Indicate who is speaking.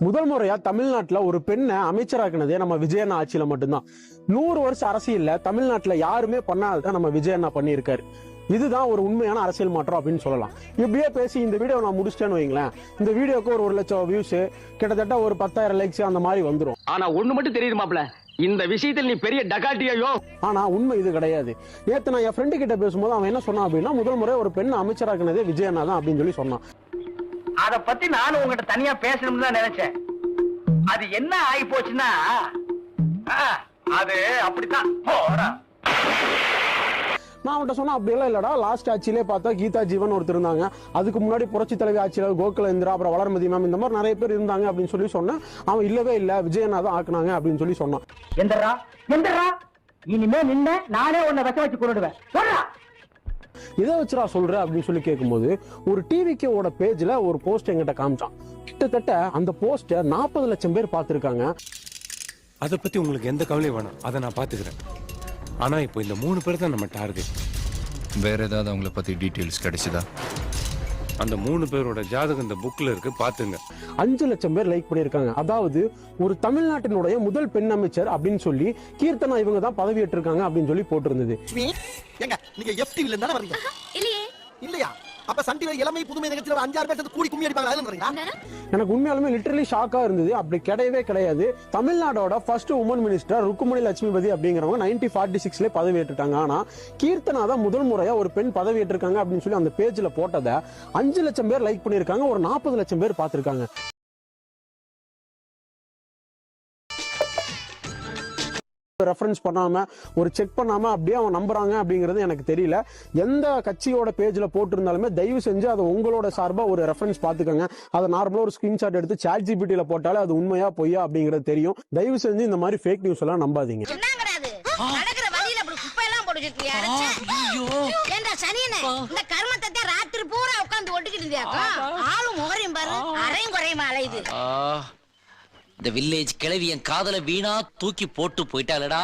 Speaker 1: முதல் முறையா தமிழ்நாட்டுல ஒரு பெண்ணை அமைச்சராக்குனதே நம்ம விஜயண்ணா ஆட்சியில மட்டும்தான். 100 வருஷம் அரசியல்ல தமிழ்நாட்டுல யாருமே பண்ணாதான் நம்ம விஜயண்ணா பண்ணியிருக்காரு. இதுதான் ஒரு உண்மையான அரசியல் மாற்றம் அப்படின்னு சொல்லலாம். இப்படியே பேசி இந்த வீடியோ நான் முடிச்சிட்டேன்னு வைங்களேன், இந்த வீடியோக்கு ஒரு 1 லட்சம் வியூஸ், கிட்டத்தட்ட ஒரு 10,000 லைக்ஸ் அந்த மாதிரி வந்துடும்.
Speaker 2: ஆனா ஒண்ணு மட்டும் தெரியுது மாப்ள, இந்த விஷயத்தில் நீ பெரிய டகாட்டியோ.
Speaker 1: ஆனா உண்மை இது கிடையாது. நேத்து நான் என் ஃப்ரெண்டு கிட்ட பேசும்போது அவன் என்ன சொன்னான் அப்படின்னா, முதல் முறை ஒரு பெண் அமைச்சராக்குனதே விஜயண்ணா தான் அப்படின்னு சொல்லி சொன்னான்.
Speaker 2: அத பத்தி நானும் உங்ககிட்ட தனியா பேசணும்னு தான் நினைச்சேன். அது என்ன ஆகி போச்சுன்னா, அது அப்படித்தான்.
Speaker 1: நான் அவன்கிட்ட சொன்னா அப்படியெல்லாம் இல்லடா, லாஸ்ட் ஆட்சியிலே பார்த்தா கீதா ஜீவன் ஒருத்தர் இருந்தாங்க, அதுக்கு முன்னாடி புரட்சி தலைவி ஆட்சியில கோகுலேந்திரா, அப்புறம் வளர்மதி மேம், இந்த மாதிரி நிறைய பேர் இருந்தாங்க அப்படின்னு சொல்லி சொன்னேன். அவன் இல்லவே இல்ல, விஜயண்ணா தான் ஆக்குனாங்க அப்படின்னு சொல்லி சொன்னான்.
Speaker 2: எந்தரா இனிமே நின்ன நானே உன்னை விஷ வச்சு கொண்டுடுவேன்.
Speaker 1: இதை வச்சுடா சொல்ற அப்படின்னு சொல்லி கேட்கும்போது, ஒரு டிவிக்கோட பேஜ்ல ஒரு போஸ்ட் எங்கிட்ட காமிச்சான். கிட்டத்தட்ட அந்த போஸ்ட 40 லட்சம் பேர் பார்த்திருக்காங்க.
Speaker 3: அதை பத்தி உங்களுக்கு எந்த கவலையும் வேணாம், அதை நான் பாத்துக்கிறேன். ஆனா இப்போ இந்த 3 பேர் தான் நம்ம டார்கெட்.
Speaker 4: வேற ஏதாவது அவங்கள பத்தி டீடைல்ஸ் கிடைச்சதா?
Speaker 3: அந்த 3 பேரோட ஜாதகம் இந்த புக்ல இருக்கு, பாத்துங்க.
Speaker 1: 5 லட்சம் பேர் லைக் பண்ணிருக்காங்க. அதாவது ஒரு தமிழ்நாட்டினுடைய முதல் பெண் அமைச்சர் அப்படின்னு சொல்லி கீர்த்தனா இவங்க தான் பதவி ஏற்றிருக்காங்க அப்படின்னு சொல்லி போட்டிருந்தது.
Speaker 5: நீங்க எஃப்டிவில தான வரீங்க? இல்லையா? அப்ப சன் டிவி இளமை புதுமை நிகழ்ச்சியில 5-6 பேர் சேர்ந்து கூடி கும்மி அடிப்பாங்க, அதுல வரீங்களா?
Speaker 1: எனக்கு உண்மையாலுமே லிட்டரலி ஷாக்கா இருந்தது. அப்படி கிடையவே கிடையாது. தமிழ்நாடோட first woman minister Rukmani Lakshmipathi அப்படிங்கிறவங்க 1946ல பதவி ஏற்றுட்டாங்க. ஆனா கீர்த்தனா தான் முதல் முறையா ஒரு பெண் பதவி ஏற்றிருக்காங்க அப்படின்னு சொல்லி அந்த பேஜ்ல போட்டதை 5 லட்சம் பேர் லைக் பண்ணிருக்காங்க, ஒரு 40 லட்சம் பேர் பார்த்திருக்காங்க. ரெஃபரன்ஸ் பண்ணாம, ஒரு செக் பண்ணாம அப்படியே அவன் நம்புறாங்க அப்படிங்கிறது எனக்கு தெரியல. எந்த கட்சியோட பேஜ்ல போட்டிருந்தாலுமே தயவு செஞ்சு அதை உங்களோட சார்பா ஒரு ரெஃபரன்ஸ் பாத்துக்கோங்க. அதை நார்மலா ஒரு ஸ்கிரீன்ஷாட் எடுத்து சாட் ஜிபிடில போட்டாலே அது உண்மையா பொய்யா அப்படிங்கிறது தெரியும். தயவு செஞ்சு இந்த மாதிரி ஃபேக் நியூஸ் எல்லாம் நம்பாதீங்க.
Speaker 6: இந்த வில்லேஜ் கிழவி என் காதல வீணா தூக்கி போட்டு போயிட்டாளடா.